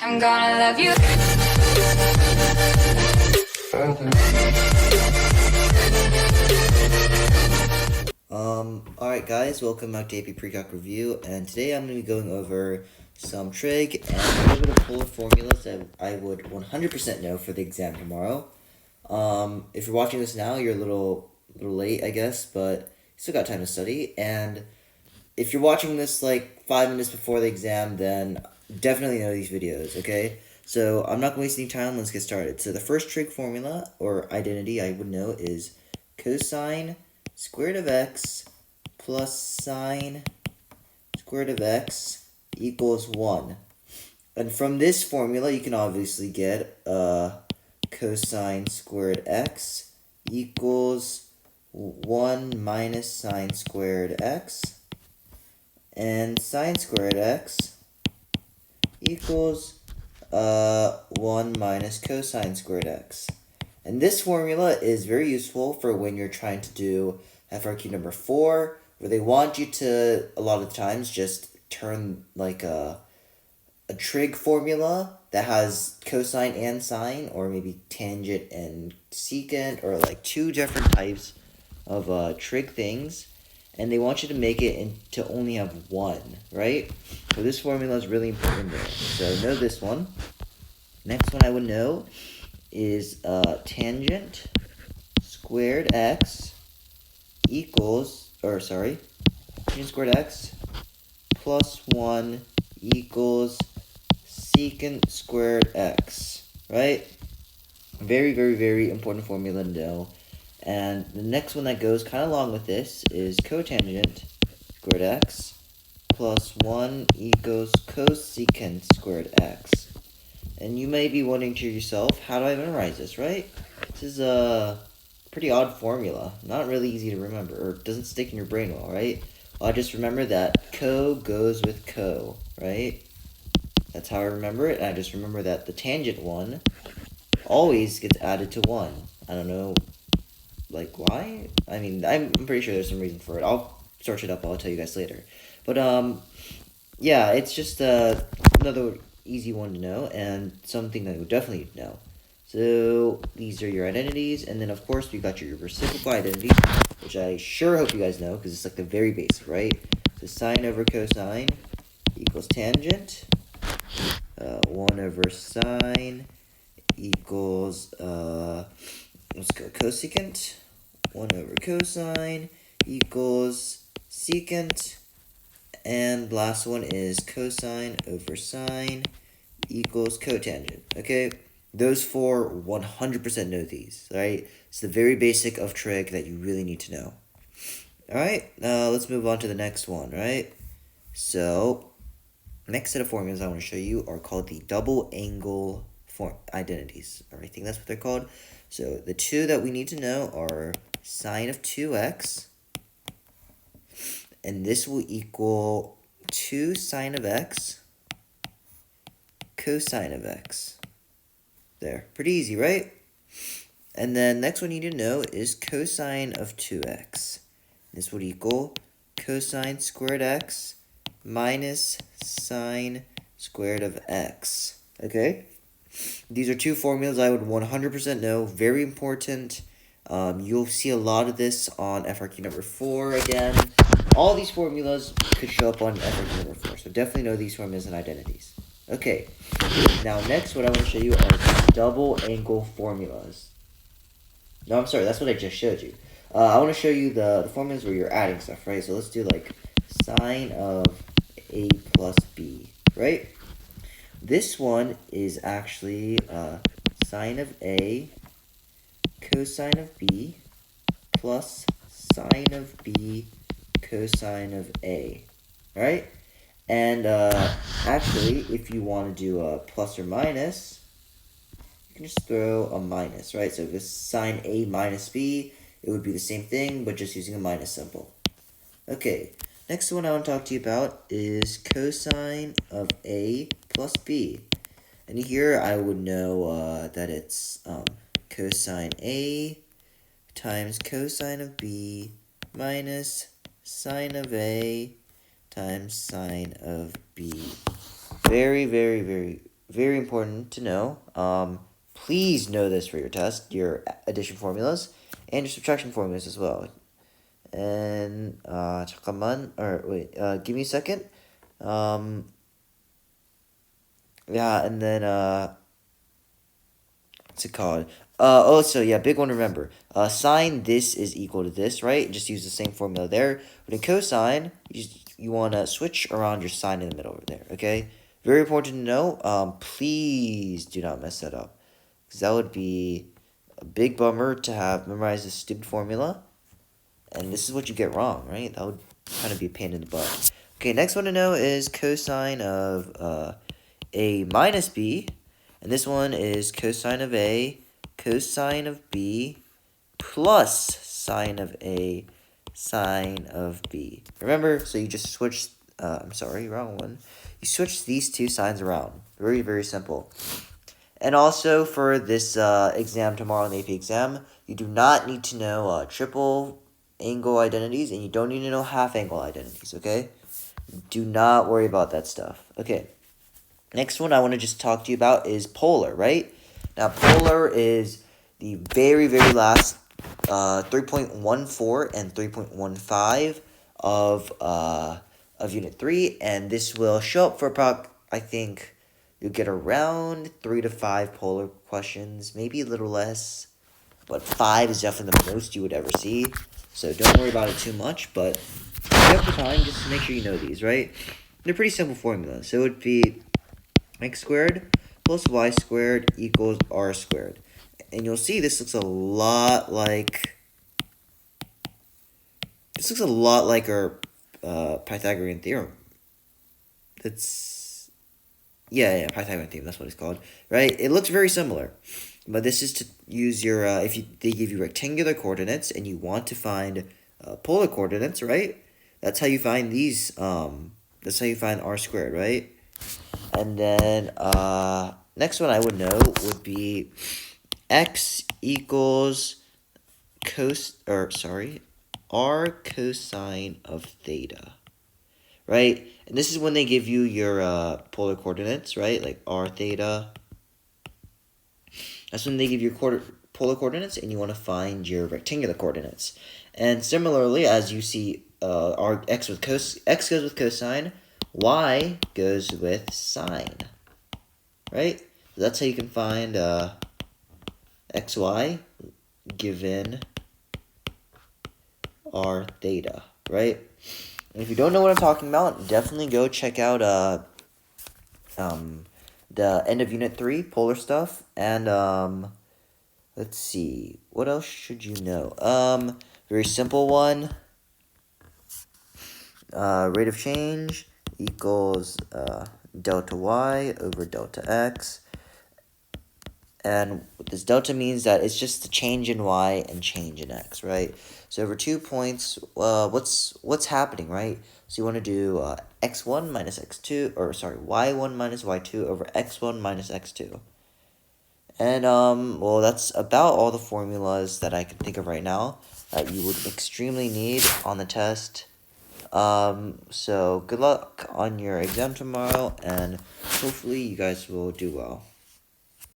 I'm gonna love you. Alright guys, welcome back to AP PRECALC Review, and today I'm going to be going over some trig and a little bit of full formulas that I would 100% know for the exam tomorrow. If you're watching this now, you're a little late, I guess, but you still got time to study, and if you're watching this like 5 minutes before the exam, then definitely know these videos, okay? So I'm not going to waste any time, let's get started. So the first trig formula, or identity I would know, is cosine squared of x plus sine squared of x equals 1. And from this formula, you can obviously get cosine squared x equals 1 minus sine squared x, and sine squared x equals 1 minus cosine squared x. And this formula is very useful for when you're trying to do FRQ number 4, where they want you to, a lot of times, just turn like a trig formula that has cosine and sine, or maybe tangent and secant, or like two different types of trig things, and they want you to make it to only have one, right? So this formula is really important there. So know this one. Next one I would know is tangent squared x equals, tangent squared x plus 1 equals secant squared x, right? Very, very, very important formula to know. And the next one that goes kind of along with this is cotangent squared x plus 1 equals cosecant squared x. And you may be wondering to yourself, how do I memorize this, right? This is a pretty odd formula. Not really easy to remember, or doesn't stick in your brain well, right? Well, I just remember that co goes with co, right? That's how I remember it, and I just remember that the tangent one always gets added to 1. I don't know, like, why? I mean, I'm pretty sure there's some reason for it. I'll search it up, I'll tell you guys later. But, yeah, it's just another easy one to know, and something that you definitely know. So these are your identities, and then of course you got your reciprocal identity, which I sure hope you guys know, because it's like the very basic, right? So sine over cosine equals tangent. 1 over sine equals, let's go cosecant. 1 over cosine equals secant. And last one is cosine over sine equals cotangent. Okay, those four 100% know these, right? It's the very basic of trig that you really need to know. Alright, let's move on to the next one, right? So, next set of formulas I want to show you are called the double angle identities. I think that's what they're called. So, the two that we need to know are sine of 2x, and this will equal 2 sine of x cosine of x. There, pretty easy, right? And then next one you need to know is cosine of 2x. This would equal cosine squared x minus sine squared of x. Okay? These are two formulas I would 100% know. Very important. You'll see a lot of this on FRQ number 4 again. All these formulas could show up on FRQ number 4, so definitely know these formulas and identities. Okay, now next what I want to show you are double angle formulas. No, I'm sorry, that's what I just showed you. I want to show you the formulas where you're adding stuff, right? So let's do like sine of a plus b, right? This one is actually sine of a cosine of b plus sine of b cosine of a, right? And actually, if you want to do a plus or minus, you can just throw a minus, right? So if it's sine a minus b, it would be the same thing, but just using a minus symbol. Okay, next one I want to talk to you about is cosine of a plus b. And here I would know that it's cosine a times cosine of b minus sine of a times sine of b. Very, very, very, very important to know. Please know this for your test, your addition formulas, and your subtraction formulas as well. And 잠깐만, or wait, give me a second. Yeah, and then what's it called? Also, yeah, big one to remember. Sine this is equal to this, right? Just use the same formula there. But in cosine, you want to switch around your sign in the middle over there, okay? Very important to know. Please do not mess that up. Because that would be a big bummer to have memorized this stupid formula. And this is what you get wrong, right? That would kind of be a pain in the butt. Okay, next one to know is cosine of a minus b. And this one is cosine of a, cosine of b, plus sine of a, sine of b. Remember, so you just switch, I'm sorry, wrong one. You switch these two signs around. Very, very simple. And also for this exam tomorrow in the AP exam, you do not need to know triple angle identities, and you don't need to know half angle identities, okay? Do not worry about that stuff. Okay. Next one I want to just talk to you about is polar, right? Now, polar is the very, very last 3.14 and 3.15 of Unit 3, and this will show up for I think you'll get around 3 to 5 polar questions, maybe a little less, but 5 is definitely the most you would ever see, so don't worry about it too much, but if you have the time, just make sure you know these, right? They're pretty simple formulas, so it would be x squared plus y squared equals r squared. And you'll see this looks a lot like our Pythagorean theorem. That's Pythagorean theorem, that's what it's called. Right? It looks very similar. But this is to use your they give you rectangular coordinates and you want to find polar coordinates, right? That's how you find these that's how you find r squared, right? And then next one I would know would be x equals r cosine of theta, right? And this is when they give you your polar coordinates, right? Like r theta. That's when they give you polar coordinates, and you want to find your rectangular coordinates. And similarly, as you see, x goes with cosine, y goes with sine, right? So that's how you can find xy given r theta, right? And if you don't know what I'm talking about, definitely go check out the end of Unit 3 polar stuff, and let's see, what else should you know? Very simple one. Rate of change equals delta y over delta x. And this delta means that it's just the change in y and change in x, right? So over 2 points, what's happening, right? So you want to do x1 minus x2, or sorry, y1 minus y2 over x1 minus x2. And, well, that's about all the formulas that I can think of right now that you would extremely need on the test. So good luck on your exam tomorrow, and hopefully you guys will do well.